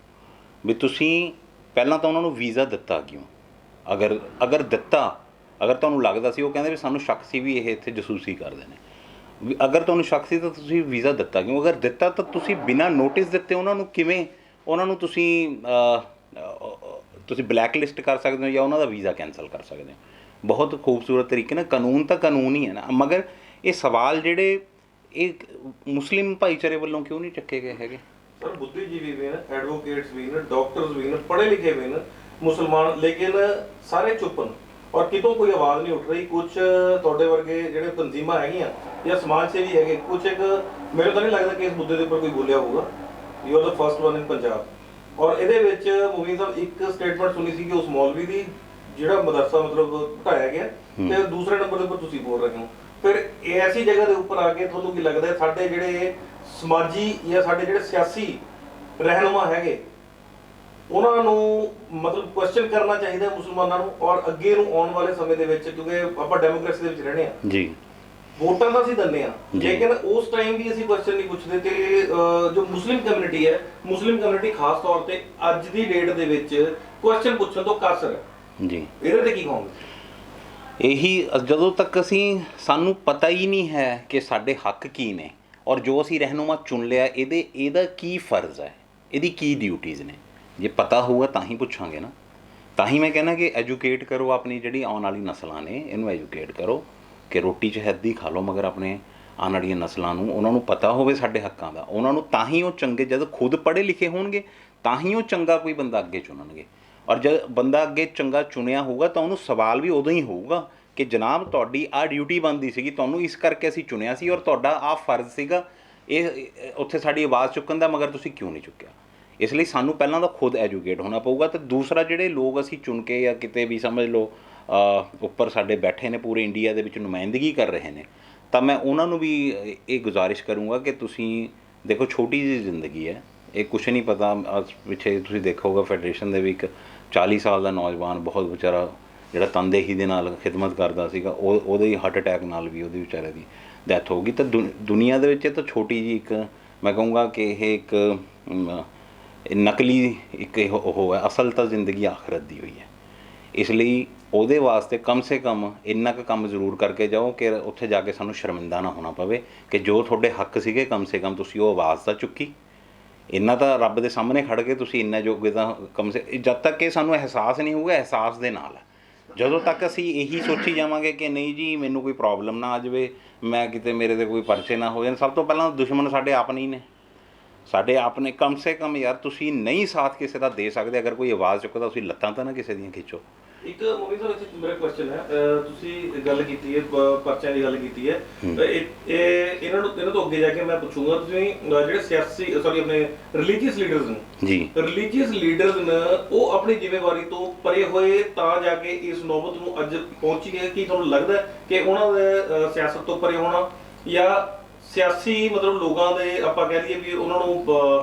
ਵੀ ਤੁਸੀਂ ਪਹਿਲਾਂ ਤਾਂ ਉਹਨਾਂ ਨੂੰ ਵੀਜ਼ਾ ਦਿੱਤਾ ਕਿਉਂ? ਅਗਰ ਦਿੱਤਾ, ਅਗਰ ਤੁਹਾਨੂੰ ਲੱਗਦਾ ਸੀ, ਉਹ ਕਹਿੰਦੇ ਵੀ ਸਾਨੂੰ ਸ਼ੱਕ ਸੀ ਵੀ ਇਹ ਇੱਥੇ ਜਸੂਸੀ ਕਰਦੇ ਨੇ, ਵੀ ਅਗਰ ਤੁਹਾਨੂੰ ਸ਼ੱਕ ਸੀ ਤਾਂ ਤੁਸੀਂ ਵੀਜ਼ਾ ਦਿੱਤਾ ਕਿਉਂ? ਅਗਰ ਦਿੱਤਾ ਤਾਂ ਤੁਸੀਂ ਬਿਨਾਂ ਨੋਟਿਸ ਦਿੱਤੇ ਉਹਨਾਂ ਨੂੰ ਕਿਵੇਂ ਉਹਨਾਂ ਨੂੰ ਤੁਸੀਂ ਬਲੈਕ ਲਿਸਟ ਕਰ ਸਕਦੇ ਹੋ ਜਾਂ ਉਹਨਾਂ ਦਾ ਵੀਜ਼ਾ ਕੈਂਸਲ ਕਰ ਸਕਦੇ ਹੋ? ਬਹੁਤ ਖੂਬਸੂਰਤ ਤਰੀਕੇ ਨਾਲ ਕਾਨੂੰਨ ਤਾਂ ਕਾਨੂੰਨ ਹੀ ਹੈ ਨਾ, ਮਗਰ ਇਹ ਸਵਾਲ ਜਿਹੜੇ ਇਹ ਮੁਸਲਿਮ ਭਾਈਚਾਰੇ ਵੱਲੋਂ ਕਿਉਂ ਨਹੀਂ ਚੱਕੇ ਗਏ ਹੈਗੇ? ਸਰ, ਬੁੱਧੀਜੀਵੀ ਵੀ ਨੇ, ਐਡਵੋਕੇਟਸ ਵੀ ਨੇ, ਡਾਕਟਰਸ ਵੀ ਨੇ, ਪੜ੍ਹੇ ਲਿਖੇ ਵੀ ਨੇ ਮੁਸਲਮਾਨ, ਲੇਕਿਨ ਸਾਰੇ ਚੁੱਪ ਨੇ ਔਰ ਕਿਤੋਂ ਕੋਈ ਆਵਾਜ਼ ਨਹੀਂ ਉੱਠ ਰਹੀ। ਕੁਝ ਤੁਹਾਡੇ ਵਰਗੇ ਜਿਹੜੇ ਤਨਜ਼ੀਮਾਂ ਹੈਗੀਆਂ ਜਾਂ ਸਮਾਜ ਸੇਵੀ ਹੈਗੇ, ਕੁਝ ਇੱਕ ਮੈਨੂੰ ਤਾਂ ਨਹੀਂ ਲੱਗਦਾ ਕਿ ਇਸ ਮੁੱਦੇ ਦੇ ਉੱਪਰ ਕੋਈ ਬੋਲਿਆ ਹੋਊਗਾ। You are the first one in Punjab. ਔਰ ਇਹਦੇ ਵਿੱਚ ਮੋਦੀ ਸਾਹਿਬ ਇੱਕ ਸਟੇਟਮੈਂਟ ਸੁਣੀ ਸੀ ਕਿ ਉਸ ਮੌਲਵੀ ਦੀ ਜਿਹੜਾ ਮਦਰਸਾ ਮਤਲਬ ਢਾਇਆ ਗਿਆ, ਤੇ ਦੂਸਰੇ ਨੰਬਰ ਦੇ ਉੱਪਰ ਤੁਸੀਂ ਬੋਲ ਰਹੇ ਹੋ। ਫਿਰ ਐਸੀ ਜਗ੍ਹਾ ਦੇ ਉੱਪਰ ਆ ਕੇ ਤੁਹਾਨੂੰ ਕੀ ਲੱਗਦਾ ਸਾਡੇ ਜਿਹੜੇ ਸਮਾਜੀ ਜਾਂ ਸਾਡੇ ਜਿਹੜੇ ਸਿਆਸੀ ਰਹਿਨੁਮਾ ਹੈਗੇ, ਉਹਨਾਂ ਨੂੰ ਮਤਲਬ ਕੁਐਸਚਨ ਕਰਨਾ ਚਾਹੀਦਾ ਮੁਸਲਮਾਨਾਂ ਨੂੰ? ਔਰ ਅੱਗੇ ਨੂੰ ਆਉਣ ਵਾਲੇ ਸਮੇਂ ਦੇ ਵਿੱਚ, ਕਿਉਂਕਿ ਆਪਾਂ ਡੈਮੋਕ੍ਰੇਸੀ ਦੇ ਵਿੱਚ ਰਹਿੰਦੇ ਆ ਜੀ, ਵੋਟਾਂ ਤਾਂ ਅਸੀਂ ਦਿੰਦੇ ਆ, ਲੇਕਿਨ ਉਸ ਟਾਈਮ ਵੀ ਅਸੀਂ ਕੁਐਸਚਨ ਨਹੀਂ ਪੁੱਛਦੇ। ਤੇ ਜੋ ਮੁਸਲਿਮ ਕਮਿਊਨਿਟੀ ਹੈ, ਮੁਸਲਿਮ ਕਮਿਊਨਿਟੀ ਖਾਸ ਤੌਰ ਤੇ ਅੱਜ ਦੀ ਡੇਟ ਦੇ ਵਿੱਚ ਕੁਐਸਚਨ ਪੁੱਛਣ ਤੋਂ ਕਾਸਰ ਹੈ ਜੀ। ਇਹਦੇ ਤੇ ਕੀ ਕਹੋਗੇ? ਇਹੀ ਜਦੋਂ ਤੱਕ ਸਾਨੂੰ ਪਤਾ ਹੀ ਨਹੀਂ ਹੈ ਕਿ ਸਾਡੇ ਹੱਕ ਕੀ ਨੇ ਔਰ ਜੋ ਅਸੀਂ ਰਹਿਨੁਮਾ ਚੁਣ ਲਿਆ ਇਹਦਾ ਕੀ ਫਰਜ਼ ਹੈ, ਇਹਦੀ ਕੀ ਡਿਊਟੀਜ਼ ਨੇ, ਜੇ ਪਤਾ ਹੋਊਗਾ ਤਾਂ ਹੀ ਪੁੱਛਾਂਗੇ ਨਾ। ਤਾਂ ਹੀ ਮੈਂ ਕਹਿੰਦਾ ਕਿ ਐਜੂਕੇਟ ਕਰੋ ਆਪਣੀ ਜਿਹੜੀ ਆਉਣ ਵਾਲੀ ਨਸਲਾਂ ਨੇ, ਇਹਨੂੰ ਐਜੂਕੇਟ ਕਰੋ ਕਿ ਰੋਟੀ 'ਚ ਹੈਦੀ ਖਾ ਲਓ, ਮਗਰ ਆਪਣੇ ਆਉਣ ਵਾਲੀਆਂ ਨਸਲਾਂ ਨੂੰ ਉਹਨਾਂ ਨੂੰ ਪਤਾ ਹੋਵੇ ਸਾਡੇ ਹੱਕਾਂ ਦਾ। ਉਹਨਾਂ ਨੂੰ ਤਾਂ ਹੀ ਉਹ ਚੰਗੇ, ਜਦ ਖੁਦ ਪੜ੍ਹੇ ਲਿਖੇ ਹੋਣਗੇ ਤਾਂ ਹੀ ਉਹ ਚੰਗਾ ਕੋਈ ਬੰਦਾ ਅੱਗੇ ਚੁਣਨਗੇ। ਔਰ ਜਦ ਬੰਦਾ ਅੱਗੇ ਚੰਗਾ ਚੁਣਿਆ ਹੋਊਗਾ ਤਾਂ ਉਹਨੂੰ ਸਵਾਲ ਵੀ ਉਦੋਂ ਹੀ ਹੋਊਗਾ ਕਿ ਜਨਾਬ ਤੁਹਾਡੀ ਆਹ ਡਿਊਟੀ ਬਣਦੀ ਸੀਗੀ, ਤੁਹਾਨੂੰ ਇਸ ਕਰਕੇ ਅਸੀਂ ਚੁਣਿਆ ਸੀ, ਔਰ ਤੁਹਾਡਾ ਆਹ ਫਰਜ਼ ਸੀਗਾ ਇਹ ਉੱਥੇ ਸਾਡੀ ਆਵਾਜ਼ ਚੁੱਕਣ ਦਾ, ਮਗਰ ਤੁਸੀਂ ਕਿਉਂ ਨਹੀਂ ਚੁੱਕਿਆ। ਇਸ ਲਈ ਸਾਨੂੰ ਪਹਿਲਾਂ ਤਾਂ ਖੁਦ ਐਜੂਕੇਟ ਹੋਣਾ ਪਊਗਾ। ਅਤੇ ਦੂਸਰਾ, ਜਿਹੜੇ ਲੋਕ ਅਸੀਂ ਚੁਣ ਕੇ ਜਾਂ ਕਿਤੇ ਵੀ ਸਮਝ ਲਓ ਉੱਪਰ ਸਾਡੇ ਬੈਠੇ ਨੇ, ਪੂਰੇ ਇੰਡੀਆ ਦੇ ਵਿੱਚ ਨੁਮਾਇੰਦਗੀ ਕਰ ਰਹੇ ਨੇ, ਤਾਂ ਮੈਂ ਉਹਨਾਂ ਨੂੰ ਵੀ ਇਹ ਗੁਜ਼ਾਰਿਸ਼ ਕਰੂੰਗਾ ਕਿ ਤੁਸੀਂ ਦੇਖੋ, ਛੋਟੀ ਜਿਹੀ ਜ਼ਿੰਦਗੀ ਹੈ, ਇਹ ਕੁਛ ਨਹੀਂ ਪਤਾ। ਪਿੱਛੇ ਤੁਸੀਂ ਦੇਖੋਗੇ ਫੈਡਰੇਸ਼ਨ ਦੇ ਵੀ ਇੱਕ 40 ਸਾਲ ਦਾ ਨੌਜਵਾਨ ਬਹੁਤ ਵਿਚਾਰਾ ਜਿਹੜਾ ਤਨਦੇਹੀ ਦੇ ਨਾਲ ਖਿਦਮਤ ਕਰਦਾ ਸੀਗਾ, ਉਹਦੇ ਹਾਰਟ ਅਟੈਕ ਨਾਲ ਵੀ ਉਹਦੇ ਵਿਚਾਰੇ ਦੀ ਡੈਥ ਹੋ ਗਈ। ਤਾਂ ਦੁਨੀਆ ਦੇ ਵਿੱਚ ਇਹ ਤਾਂ ਛੋਟੀ ਜਿਹੀ ਇੱਕ, ਮੈਂ ਕਹੂੰਗਾ ਕਿ ਇਹ ਇੱਕ ਨਕਲੀ ਇੱਕ ਉਹ ਹੈ, ਅਸਲ ਤਾਂ ਜ਼ਿੰਦਗੀ ਆਖਰਤ ਦੀ ਹੋਈ ਹੈ। ਇਸ ਲਈ ਉਹਦੇ ਵਾਸਤੇ ਕਮ ਸੇ ਕਮ ਇੰਨਾ ਕੁ ਕੰਮ ਜ਼ਰੂਰ ਕਰਕੇ ਜਾਓ ਕਿ ਉੱਥੇ ਜਾ ਕੇ ਸਾਨੂੰ ਸ਼ਰਮਿੰਦਾ ਨਾ ਹੋਣਾ ਪਵੇ ਕਿ ਜੋ ਤੁਹਾਡੇ ਹੱਕ ਸੀਗੇ ਕਮ ਸੇ ਕਮ ਤੁਸੀਂ ਉਹ ਆਵਾਜ਼ ਤਾਂ ਚੁੱਕੀ। ਇੰਨਾ ਤਾਂ ਰੱਬ ਦੇ ਸਾਹਮਣੇ ਖੜ੍ਹ ਕੇ ਤੁਸੀਂ ਇੰਨਾ ਜੋਗੇ ਤਾਂ ਕਮ ਸੇ, ਜਦ ਤੱਕ ਕਿ ਸਾਨੂੰ ਅਹਿਸਾਸ ਨਹੀਂ ਹੋਊਗਾ, ਅਹਿਸਾਸ ਦੇ ਨਾਲ ਹੈ। ਜਦੋਂ ਤੱਕ ਅਸੀਂ ਇਹੀ ਸੋਚੀ ਜਾਵਾਂਗੇ ਕਿ ਨਹੀਂ ਜੀ ਮੈਨੂੰ ਕੋਈ ਪ੍ਰੋਬਲਮ ਨਾ ਆ ਜਾਵੇ, ਮੈਂ ਕਿਤੇ ਮੇਰੇ 'ਤੇ ਕੋਈ ਪਰਚੇ ਨਾ ਹੋ ਜਾਣ, ਸਭ ਤੋਂ ਪਹਿਲਾਂ ਦੁਸ਼ਮਣ ਸਾਡੇ ਆਪਣੇ ਹੀ ਨੇ, ਸਾਡੇ ਆਪਣੇ। ਕਮ ਸੇ ਕਮ ਯਾਰ ਤੁਸੀਂ ਨਹੀਂ ਸਾਥ ਕਿਸੇ ਦਾ ਦੇ ਸਕਦੇ, ਅਗਰ ਕੋਈ ਆਵਾਜ਼ ਚੁੱਕਦਾ ਤੁਸੀਂ ਲੱਤਾਂ ਤਾਂ ਨਾ ਕਿਸੇ ਦੀਆਂ ਖਿੱਚੋ। ਇੱਕ ਮੋਨੀ ਸਾਹਿਬ ਇੱਥੇ ਮੇਰਾ ਕੁਐਸਚਨ ਹੈ, ਤੁਸੀਂ ਗੱਲ ਕੀਤੀ ਹੈ ਪਰਚਿਆਂ ਦੀ ਗੱਲ ਕੀਤੀ ਹੈ, ਇਹਨਾਂ ਤੋਂ ਅੱਗੇ ਜਾ ਕੇ ਮੈਂ ਪੁੱਛੂੰਗਾ, ਤੁਸੀਂ ਜਿਹੜੇ ਸਿਆਸੀ ਆਪਣੇ ਰਿਲੀਜੀਅਸ ਲੀਡਰਸ ਨੇ ਜੀ, ਰਿਲੀਜੀਅਸ ਲੀਡਰਸ ਨੇ ਉਹ ਆਪਣੀ ਜ਼ਿੰਮੇਵਾਰੀ ਤੋਂ ਪਰੇ ਹੋਏ ਤਾਂ ਜਾ ਕੇ ਇਸ ਨੌਬਤ ਨੂੰ ਅੱਜ ਪਹੁੰਚੀ ਹੈ। ਕੀ ਤੁਹਾਨੂੰ ਲੱਗਦਾ ਕਿ ਉਹਨਾਂ ਦੇ ਸਿਆਸਤ ਤੋਂ ਪਰੇ ਹੋਣਾ ਜਾਂ ਸਿਆਸੀ ਮਤਲਬ ਲੋਕਾਂ ਦੇ ਆਪਾਂ ਕਹਿ ਲਈਏ ਵੀ ਉਹਨਾਂ ਨੂੰ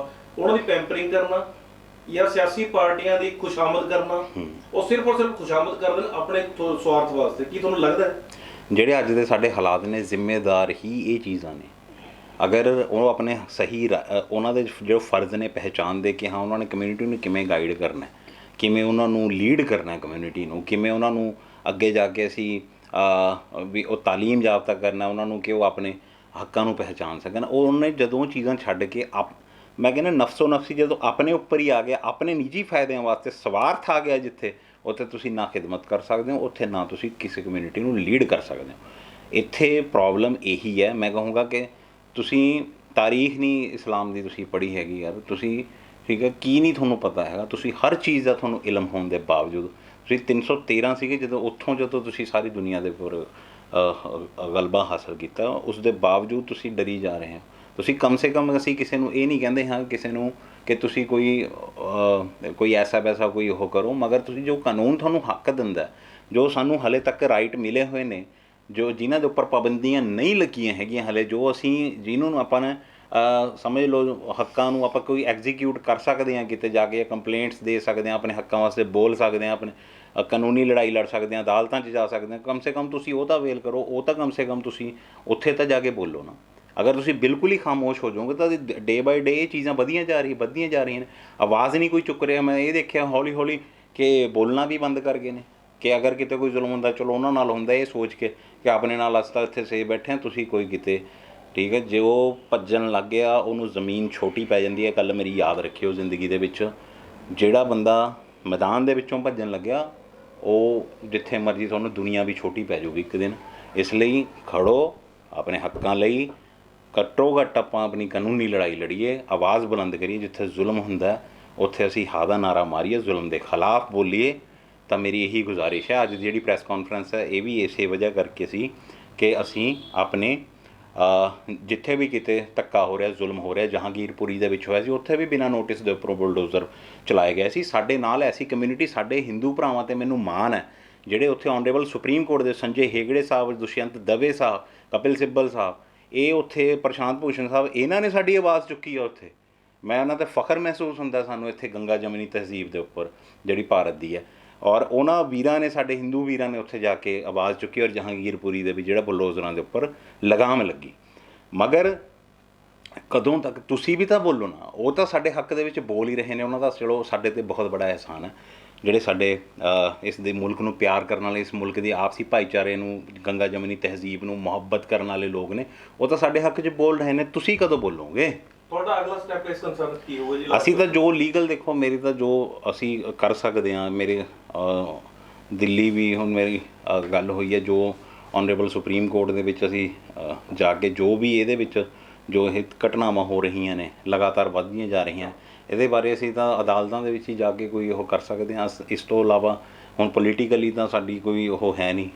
ਉਹਨਾਂ ਦੀ ਪੈਂਪਰਿੰਗ ਕਰਨਾ ਜਾਂ ਸਿਆਸੀ ਪਾਰਟੀਆਂ ਦੀ ਖੁਸ਼ਾਮਦ ਕਰਨਾ, ਉਹ ਸਿਰਫ ਔਰ ਸਿਰਫ ਖੁਸ਼ਾਮਦ ਕਰਦੇ ਨੇ ਆਪਣੇ ਸਵਾਰਥ ਵਾਸਤੇ? ਕੀ ਤੁਹਾਨੂੰ ਲੱਗਦਾ ਹੈ ਜਿਹੜੇ ਅੱਜ ਦੇ ਸਾਡੇ ਹਾਲਾਤ ਨੇ, ਜ਼ਿੰਮੇਦਾਰ ਹੀ ਇਹ ਚੀਜ਼ਾਂ ਨੇ। ਅਗਰ ਉਹ ਆਪਣੇ ਸਹੀ ਉਹਨਾਂ ਦੇ ਜੋ ਫਰਜ਼ ਨੇ ਪਹਿਚਾਣਦੇ ਕਿ ਹਾਂ ਉਹਨਾਂ ਨੇ ਕਮਿਊਨਿਟੀ ਨੂੰ ਕਿਵੇਂ ਗਾਈਡ ਕਰਨਾ, ਕਿਵੇਂ ਉਹਨਾਂ ਨੂੰ ਲੀਡ ਕਰਨਾ, ਕਮਿਊਨਿਟੀ ਨੂੰ ਕਿਵੇਂ ਉਹਨਾਂ ਨੂੰ ਅੱਗੇ ਜਾ ਕੇ ਅਸੀਂ ਵੀ ਉਹ ਤਾਲੀਮ ਯਾਫਤਾ ਕਰਨਾ ਉਹਨਾਂ ਨੂੰ ਕਿ ਉਹ ਆਪਣੇ ਹੱਕਾਂ ਨੂੰ ਪਹਿਚਾਣ ਸਕਣ। ਉਹਨੇ ਜਦੋਂ ਚੀਜ਼ਾਂ ਛੱਡ ਕੇ ਮੈਂ ਕਹਿੰਦਾ ਨਫਸੋ ਨਫਸੀ ਜਦੋਂ ਆਪਣੇ ਉੱਪਰ ਹੀ ਆ ਗਿਆ, ਆਪਣੇ ਨਿੱਜੀ ਫਾਇਦਿਆਂ ਵਾਸਤੇ ਸਵਾਰਥ ਆ ਗਿਆ ਜਿੱਥੇ, ਉੱਥੇ ਤੁਸੀਂ ਨਾ ਖਿਦਮਤ ਕਰ ਸਕਦੇ ਹੋ, ਉੱਥੇ ਨਾ ਤੁਸੀਂ ਕਿਸੇ ਕਮਿਊਨਿਟੀ ਨੂੰ ਲੀਡ ਕਰ ਸਕਦੇ ਹੋ। ਇੱਥੇ ਪ੍ਰੋਬਲਮ ਇਹੀ ਹੈ। ਮੈਂ ਕਹੂੰਗਾ ਕਿ ਤੁਸੀਂ ਤਾਰੀਖ ਨਹੀਂ ਇਸਲਾਮ ਦੀ ਤੁਸੀਂ ਪੜ੍ਹੀ ਹੈਗੀ ਯਾਰ, ਤੁਸੀਂ ਠੀਕ ਹੈ ਕੀ ਨਹੀਂ ਤੁਹਾਨੂੰ ਪਤਾ ਹੈਗਾ, ਤੁਸੀਂ ਹਰ ਚੀਜ਼ ਦਾ ਤੁਹਾਨੂੰ ਇਲਮ ਹੋਣ ਦੇ ਬਾਵਜੂਦ, ਤੁਸੀਂ 313 ਸੀਗੇ ਜਦੋਂ ਤੁਸੀਂ ਸਾਰੀ ਦੁਨੀਆ ਦੇ ਉੱਪਰ ਗਲਬਾ ਹਾਸਲ ਕੀਤਾ, ਉਸ ਦੇ ਬਾਵਜੂਦ ਤੁਸੀਂ ਡਰੀ ਜਾ ਰਹੇ ਹੋ। ਤੁਸੀਂ ਕਮ ਸੇ ਕਮ, ਅਸੀਂ ਕਿਸੇ ਨੂੰ ਇਹ ਨਹੀਂ ਕਹਿੰਦੇ ਹਾਂ ਕਿਸੇ ਨੂੰ ਕਿ ਤੁਸੀਂ ਕੋਈ ਐਸਾ ਵੈਸਾ ਕੋਈ ਉਹ ਕਰੋ, ਮਗਰ ਤੁਸੀਂ ਜੋ ਕਾਨੂੰਨ ਤੁਹਾਨੂੰ ਹੱਕ ਦਿੰਦਾ, ਜੋ ਸਾਨੂੰ ਹਲੇ ਤੱਕ ਰਾਈਟ ਮਿਲੇ ਹੋਏ ਨੇ, ਜੋ ਜਿਨ੍ਹਾਂ ਦੇ ਉੱਪਰ ਪਾਬੰਦੀਆਂ ਨਹੀਂ ਲੱਗੀਆਂ ਹੈਗੀਆਂ ਹਲੇ, ਜੋ ਅਸੀਂ ਜਿਹਨੂੰ ਆਪਾਂ ਨੇ ਸਮਝ ਲਓ ਹੱਕਾਂ ਨੂੰ ਆਪਾਂ ਕੋਈ ਐਗਜ਼ੀਕਿਊਟ ਕਰ ਸਕਦੇ ਹਾਂ, ਕਿਤੇ ਜਾ ਕੇ ਕੰਪਲੇਂਟਸ ਦੇ ਸਕਦੇ ਹਾਂ, ਆਪਣੇ ਹੱਕਾਂ ਵਾਸਤੇ ਬੋਲ ਸਕਦੇ ਹਾਂ, ਆਪਣੇ ਕਾਨੂੰਨੀ ਲੜਾਈ ਲੜ ਸਕਦੇ ਹਾਂ, ਅਦਾਲਤਾਂ 'ਚ ਜਾ ਸਕਦੇ ਹਾਂ। ਕਮ ਸੇ ਕਮ ਤੁਸੀਂ ਉਹ ਤਾਂ ਅਵੇਲ ਕਰੋ, ਉਹ ਤਾਂ ਕਮ ਸੇ ਕਮ ਤੁਸੀਂ ਉੱਥੇ ਤਾਂ ਜਾ ਕੇ ਬੋਲੋ ਨਾ। ਅਗਰ ਤੁਸੀਂ ਬਿਲਕੁਲ ਹੀ ਖਾਮੋਸ਼ ਹੋ ਜਾਓਗੇ ਤਾਂ ਡੇ ਬਾਈ ਡੇ ਇਹ ਚੀਜ਼ਾਂ ਵੱਧਦੀਆਂ ਜਾ ਰਹੀਆਂ ਨੇ, ਆਵਾਜ਼ ਨਹੀਂ ਕੋਈ ਚੁੱਕ ਰਿਹਾ। ਮੈਂ ਇਹ ਦੇਖਿਆ ਹੌਲੀ ਹੌਲੀ ਕਿ ਬੋਲਣਾ ਵੀ ਬੰਦ ਕਰ ਗਏ ਨੇ ਕਿ ਅਗਰ ਕਿਤੇ ਕੋਈ ਜ਼ੁਲਮ ਹੁੰਦਾ ਚਲੋ ਉਹਨਾਂ ਨਾਲ ਹੁੰਦਾ, ਇਹ ਸੋਚ ਕੇ ਕਿ ਆਪਣੇ ਨਾਲ ਅਸੀਂ ਤਾਂ ਇੱਥੇ ਸੇ ਬੈਠੇ ਹਾਂ, ਤੁਸੀਂ ਕੋਈ ਕਿਤੇ ਠੀਕ ਹੈ। ਜੇ ਉਹ ਭੱਜਣ ਲੱਗ ਗਿਆ ਉਹਨੂੰ ਜ਼ਮੀਨ ਛੋਟੀ ਪੈ ਜਾਂਦੀ ਹੈ। ਕੱਲ੍ਹ ਮੇਰੀ ਯਾਦ ਰੱਖਿਓ ਜ਼ਿੰਦਗੀ ਦੇ ਵਿੱਚ, ਜਿਹੜਾ ਬੰਦਾ ਮੈਦਾਨ ਦੇ ਵਿੱਚੋਂ ਭੱਜਣ ਲੱਗਿਆ ਉਹ ਜਿੱਥੇ ਮਰਜ਼ੀ ਤੁਹਾਨੂੰ ਦੁਨੀਆ ਵੀ ਛੋਟੀ ਪੈ ਜਾਊਗੀ ਇੱਕ ਦਿਨ। ਇਸ ਲਈ ਖੜੋ ਆਪਣੇ ਹੱਕਾਂ ਲਈ, ਘੱਟੋ ਘੱਟ ਆਪਾਂ ਆਪਣੀ ਕਾਨੂੰਨੀ ਲੜਾਈ ਲੜੀਏ, ਆਵਾਜ਼ ਬੁਲੰਦ ਕਰੀਏ। ਜਿੱਥੇ ਜ਼ੁਲਮ ਹੁੰਦਾ ਉੱਥੇ ਅਸੀਂ ਹਾਂ ਦਾ ਨਾਅਰਾ ਮਾਰੀਏ, ਜ਼ੁਲਮ ਦੇ ਖਿਲਾਫ ਬੋਲੀਏ। ਤਾਂ ਮੇਰੀ ਇਹੀ ਗੁਜ਼ਾਰਿਸ਼ ਹੈ। ਅੱਜ ਦੀ ਜਿਹੜੀ ਪ੍ਰੈਸ ਕਾਨਫਰੰਸ ਹੈ ਇਹ ਵੀ ਇਸੇ ਵਜ੍ਹਾ ਕਰਕੇ ਸੀ ਕਿ ਅਸੀਂ ਆਪਣੇ ਜਿੱਥੇ ਵੀ ਕਿਤੇ ਧੱਕਾ ਹੋ ਰਿਹਾ, ਜ਼ੁਲਮ ਹੋ ਰਿਹਾ, ਜਹਾਂਗੀਰਪੁਰੀ ਦੇ ਵਿੱਚ ਹੋਇਆ ਸੀ, ਉੱਥੇ ਵੀ ਬਿਨਾਂ ਨੋਟਿਸ ਦੇ ਉੱਪਰੋਂ ਬੁਲਡੋਜ਼ਰ ਚਲਾਏ ਗਏ ਸੀ। ਸਾਡੇ ਨਾਲ ਐਸੀ ਕਮਿਊਨਿਟੀ, ਸਾਡੇ ਹਿੰਦੂ ਭਰਾਵਾਂ 'ਤੇ ਮੈਨੂੰ ਮਾਣ ਹੈ ਜਿਹੜੇ ਉੱਥੇ ਆਨਰੇਬਲ ਸੁਪਰੀਮ ਕੋਰਟ ਦੇ ਸੰਜੇ ਹੇਗੜੇ ਸਾਹਿਬ, ਦੁਸ਼ਯੰਤ ਦਵੇ ਸਾਹਿਬ, ਕਪਿਲ ਸਿੱਬਲ ਸਾਹਿਬ, ਇਹ ਉੱਥੇ ਪ੍ਰਸ਼ਾਂਤ ਭੂਸ਼ਣ ਸਾਹਿਬ, ਇਹਨਾਂ ਨੇ ਸਾਡੀ ਆਵਾਜ਼ ਚੁੱਕੀ ਆ ਉੱਥੇ। ਮੈਂ ਉਹਨਾਂ 'ਤੇ ਫਖਰ ਮਹਿਸੂਸ ਹੁੰਦਾ ਸਾਨੂੰ ਇੱਥੇ ਗੰਗਾ ਜਮਨੀ ਤਹਿਜ਼ੀਬ ਦੇ ਉੱਪਰ ਜਿਹੜੀ ਭਾਰਤ ਦੀ ਹੈ। ਔਰ ਉਹਨਾਂ ਵੀਰਾਂ ਨੇ, ਸਾਡੇ ਹਿੰਦੂ ਵੀਰਾਂ ਨੇ ਉੱਥੇ ਜਾ ਕੇ ਆਵਾਜ਼ ਚੁੱਕੀ ਔਰ ਜਹਾਂਗੀਰਪੁਰੀ ਦੇ ਵੀ ਜਿਹੜਾ ਬੁਲਡੋਜ਼ਰਾਂ ਦੇ ਉੱਪਰ ਲਗਾਮ ਲੱਗੀ। ਮਗਰ ਕਦੋਂ ਤੱਕ ਤੁਸੀਂ ਵੀ ਤਾਂ ਬੋਲੋ ਨਾ। ਉਹ ਤਾਂ ਸਾਡੇ ਹੱਕ ਦੇ ਵਿੱਚ ਬੋਲ ਹੀ ਰਹੇ ਨੇ, ਉਹਨਾਂ ਦਾ ਚਲੋ ਸਾਡੇ 'ਤੇ ਬਹੁਤ ਬੜਾ ਅਹਿਸਾਨ ਹੈ। ਜਿਹੜੇ ਸਾਡੇ ਇਸ ਦੇ ਮੁਲਕ ਨੂੰ ਪਿਆਰ ਕਰਨ ਵਾਲੇ, ਇਸ ਮੁਲਕ ਦੀ ਆਪਸੀ ਭਾਈਚਾਰੇ ਨੂੰ, ਗੰਗਾ ਜਮਨੀ ਤਹਿਜ਼ੀਬ ਨੂੰ ਮੁਹੱਬਤ ਕਰਨ ਵਾਲੇ ਲੋਕ ਨੇ, ਉਹ ਤਾਂ ਸਾਡੇ ਹੱਕ 'ਚ ਬੋਲ ਰਹੇ ਨੇ। ਤੁਸੀਂ ਕਦੋਂ ਬੋਲੋਗੇ? ਤੁਹਾਡਾ ਅਗਲਾ ਸਟੈਪ ਇਸ ਕੰਸਰਨ ਕੀ ਹੋਊਗਾ ਜੀ? ਅਸੀਂ ਤਾਂ ਜੋ ਲੀਗਲ, ਦੇਖੋ ਮੇਰੀ ਤਾਂ ਜੋ ਅਸੀਂ ਕਰ ਸਕਦੇ ਹਾਂ, ਮੇਰੇ ਦਿੱਲੀ ਵੀ ਹੁਣ ਮੇਰੀ ਗੱਲ ਹੋਈ ਹੈ, ਜੋ ਆਨਰੇਬਲ ਸੁਪਰੀਮ ਕੋਰਟ ਦੇ ਵਿੱਚ ਅਸੀਂ ਜਾ ਕੇ ਜੋ ਵੀ ਇਹਦੇ ਵਿੱਚ ਜੋ ਇਹ ਘਟਨਾਵਾਂ ਹੋ ਰਹੀਆਂ ਨੇ ਲਗਾਤਾਰ ਵੱਧਦੀਆਂ ਜਾ ਰਹੀਆਂ, ਇਹਦੇ ਬਾਰੇ ਅਸੀਂ ਤਾਂ ਅਦਾਲਤਾਂ ਦੇ ਵਿੱਚ ਹੀ ਜਾ ਕੇ ਕੋਈ ਉਹ ਕਰ ਸਕਦੇ ਹਾਂ। ਇਸ ਤੋਂ ਇਲਾਵਾ ਹੁਣ ਪੋਲੀਟੀਕਲੀ ਤਾਂ ਸਾਡੀ ਕੋਈ ਉਹ ਹੈ ਨਹੀਂ।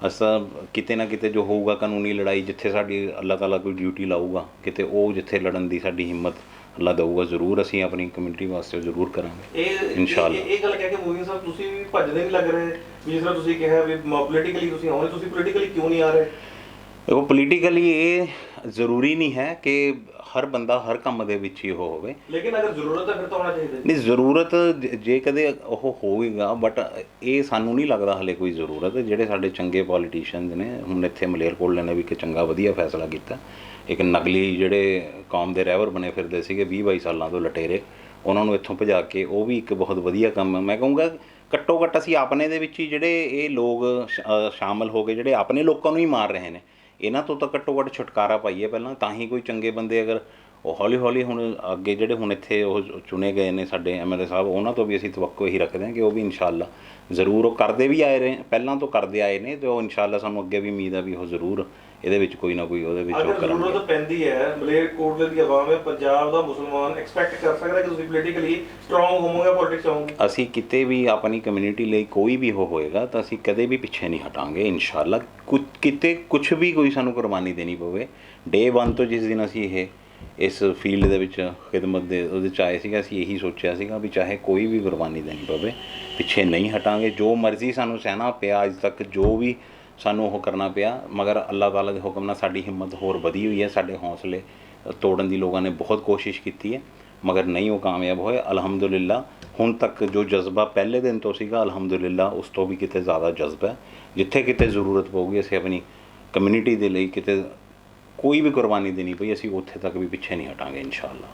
ਅਸੀਂ ਤਾਂ ਕਿਤੇ ਨਾ ਕਿਤੇ ਜੋ ਹੋਊਗਾ ਕਾਨੂੰਨੀ ਲੜਾਈ, ਜਿੱਥੇ ਸਾਡੀ ਅੱਲਾਹ ਤਾਲਾ ਕੋਈ ਡਿਊਟੀ ਲਾਊਗਾ ਕਿਤੇ, ਉਹ ਜਿੱਥੇ ਲੜਨ ਦੀ ਸਾਡੀ ਹਿੰਮਤ ਅੱਲਾ ਦਊਗਾ, ਜ਼ਰੂਰ ਅਸੀਂ ਆਪਣੀ ਕਮਿਊਨਿਟੀ ਵਾਸਤੇ ਜ਼ਰੂਰ ਕਰਾਂਗੇ ਇਨਸ਼ਾਅੱਲਾ। ਇਹ ਗੱਲ ਕਹਿ ਕੇ ਮੋਦੀ ਸਾਹਿਬ ਤੁਸੀਂ ਵੀ ਭੱਜਦੇ ਨਹੀਂ ਲੱਗ ਰਹੇ, ਵੀ ਜਿਸ ਤਰ੍ਹਾਂ ਤੁਸੀਂ ਕਿਹਾ ਵੀ ਪੋਲੀਟੀਕਲੀ ਤੁਸੀਂ ਆਉਣੇ, ਤੁਸੀਂ ਪੋਲੀਟੀਕਲੀ ਕਿਉਂ ਨਹੀਂ ਆ ਰਹੇ? ਦੇਖੋ, ਪੋਲੀਟੀਕਲੀ ਇਹ ਜ਼ਰੂਰੀ ਨਹੀਂ ਹੈ ਕਿ ਹਰ ਬੰਦਾ ਹਰ ਕੰਮ ਦੇ ਵਿੱਚ ਹੀ ਉਹ ਹੋਵੇ, ਲੇਕਿਨ ਅਗਰ ਜ਼ਰੂਰਤ ਹੈ ਫਿਰ ਤਾਂ ਹੋਣਾ ਚਾਹੀਦਾ। ਨਹੀਂ, ਜ਼ਰੂਰਤ ਜੇ ਕਦੇ ਉਹ ਹੋਵੇਗਾ, ਬਟ ਇਹ ਸਾਨੂੰ ਨਹੀਂ ਲੱਗਦਾ ਹਲੇ ਕੋਈ ਜ਼ਰੂਰਤ। ਜਿਹੜੇ ਸਾਡੇ ਚੰਗੇ ਪੋਲੀਟੀਸ਼ੀਅਨਸ ਨੇ, ਹੁਣ ਇੱਥੇ ਮਲੇਰਕੋਟਲੇ ਨੇ ਵੀ ਇੱਕ ਚੰਗਾ ਵਧੀਆ ਫੈਸਲਾ ਕੀਤਾ। ਇੱਕ ਨਕਲੀ ਜਿਹੜੇ ਕੌਮ ਦੇ ਰਹਿਬਰ ਬਣੇ ਫਿਰਦੇ ਸੀਗੇ 20-22 ਸਾਲਾਂ ਤੋਂ ਲਟੇਰੇ, ਉਹਨਾਂ ਨੂੰ ਇੱਥੋਂ ਭਜਾ ਕੇ, ਉਹ ਵੀ ਇੱਕ ਬਹੁਤ ਵਧੀਆ ਕੰਮ ਹੈ। ਮੈਂ ਕਹੂੰਗਾ ਘੱਟੋ ਘੱਟ ਅਸੀਂ ਆਪਣੇ ਦੇ ਵਿੱਚ ਹੀ ਜਿਹੜੇ ਇਹ ਲੋਕ ਸ਼ਾਮਲ ਹੋ ਗਏ, ਜਿਹੜੇ ਆਪਣੇ ਲੋਕਾਂ ਨੂੰ ਹੀ ਮਾਰ ਰਹੇ ਨੇ, ਇਹਨਾਂ ਤੋਂ ਤਾਂ ਘੱਟੋ ਘੱਟ ਛੁਟਕਾਰਾ ਪਾਈਏ ਪਹਿਲਾਂ, ਤਾਂ ਹੀ ਕੋਈ ਚੰਗੇ ਬੰਦੇ ਅਗਰ ਉਹ ਹੌਲੀ ਹੌਲੀ ਹੁਣ ਅੱਗੇ ਜਿਹੜੇ ਹੁਣ ਇੱਥੇ ਉਹ ਚੁਣੇ ਗਏ ਨੇ ਸਾਡੇ MLA ਸਾਹਿਬ, ਉਹਨਾਂ ਤੋਂ ਵੀ ਅਸੀਂ ਤਵੱਕੋ ਇਹੀ ਰੱਖਦੇ ਹਾਂ ਕਿ ਉਹ ਵੀ ਇਨਸ਼ਾਅੱਲਾ ਜ਼ਰੂਰ ਉਹ ਕਰਦੇ ਵੀ ਆਏ ਨੇ, ਪਹਿਲਾਂ ਤੋਂ ਕਰਦੇ ਆਏ ਨੇ, ਅਤੇ ਉਹ ਇਨਸ਼ਾਅੱਲਾ ਸਾਨੂੰ ਅੱਗੇ ਵੀ ਉਮੀਦ ਆ ਵੀ ਉਹ ਜ਼ਰੂਰ ਇਹਦੇ ਵਿੱਚ ਕੋਈ ਨਾ ਕੋਈ ਉਹਦੇ ਵਿੱਚ ਉਹ ਕਰਨਗੇ। ਅਗਰ ਜ਼ਰੂਰਤ ਪੈਂਦੀ ਹੈ, ਮਲੇਰਕੋਟਲੇ ਦੀ ਆਵਾਮ ਹੈ, ਪੰਜਾਬ ਦਾ ਮੁਸਲਮਾਨ ਐਕਸਪੈਕਟ ਕਰ ਸਕਦਾ ਕਿ ਤੁਸੀਂ ਪੋਲੀਟੀਕਲੀ ਸਟਰੋਂਗ ਹੋਵੋਗੇ, ਪੋਲਿਟਿਕਸ ਆਉਂਗੇ। ਅਸੀਂ ਕਿਤੇ ਵੀ ਆਪਣੀ ਕਮਿਊਨਿਟੀ ਲਈ ਕੋਈ ਵੀ ਉਹ ਹੋਏਗਾ ਤਾਂ ਅਸੀਂ ਕਦੇ ਵੀ ਪਿੱਛੇ ਨਹੀਂ ਹਟਾਂਗੇ ਇਨਸ਼ਾਅੱਲਾ। ਕਿਤੇ ਕੁਛ ਵੀ ਕੋਈ ਸਾਨੂੰ ਕੁਰਬਾਨੀ ਦੇਣੀ ਪਵੇ, ਡੇ 1 ਤੋਂ ਜਿਸ ਦਿਨ ਅਸੀਂ ਇਹ ਇਸ ਫੀਲਡ ਦੇ ਵਿੱਚ ਖਿਦਮਤ ਦੇ ਉਹਦੇ 'ਚ ਆਏ ਸੀਗਾ, ਅਸੀਂ ਇਹੀ ਸੋਚਿਆ ਸੀਗਾ ਵੀ ਚਾਹੇ ਕੋਈ ਵੀ ਕੁਰਬਾਨੀ ਦੇਣੀ ਪਵੇ, ਪਿੱਛੇ ਨਹੀਂ ਹਟਾਂਗੇ। ਜੋ ਮਰਜ਼ੀ ਸਾਨੂੰ ਸਹਿਣਾ ਪਿਆ ਅੱਜ ਤੱਕ, ਜੋ ਵੀ ਸਾਨੂੰ ਉਹ ਕਰਨਾ ਪਿਆ, ਮਗਰ ਅੱਲਾਹ ਤਾਲਾ ਦੇ ਹੁਕਮ ਨਾਲ ਸਾਡੀ ਹਿੰਮਤ ਹੋਰ ਵਧੀ ਹੋਈ ਹੈ। ਸਾਡੇ ਹੌਸਲੇ ਤੋੜਨ ਦੀ ਲੋਕਾਂ ਨੇ ਬਹੁਤ ਕੋਸ਼ਿਸ਼ ਕੀਤੀ ਹੈ, ਮਗਰ ਨਹੀਂ ਉਹ ਕਾਮਯਾਬ ਹੋਏ। ਅਲਹਮਦੁਲਿਲਾ ਹੁਣ ਤੱਕ ਜੋ ਜਜ਼ਬਾ ਪਹਿਲੇ ਦਿਨ ਤੋਂ ਸੀਗਾ, ਅਲਹਮਦੁਲਿਲਾ ਉਸ ਤੋਂ ਵੀ ਕਿਤੇ ਜ਼ਿਆਦਾ ਜਜ਼ਬਾ ਹੈ। ਜਿੱਥੇ ਕਿਤੇ ਜ਼ਰੂਰਤ ਪਊਗੀ, ਅਸੀਂ ਆਪਣੀ ਕਮਿਊਨਿਟੀ ਦੇ ਲਈ ਕਿਤੇ ਕੋਈ ਵੀ ਕੁਰਬਾਨੀ ਦੇਣੀ ਪਈ, ਅਸੀਂ ਉੱਥੇ ਤੱਕ ਵੀ ਪਿੱਛੇ ਨਹੀਂ ਹਟਾਂਗੇ ਇਨਸ਼ਾਅੱਲਾ।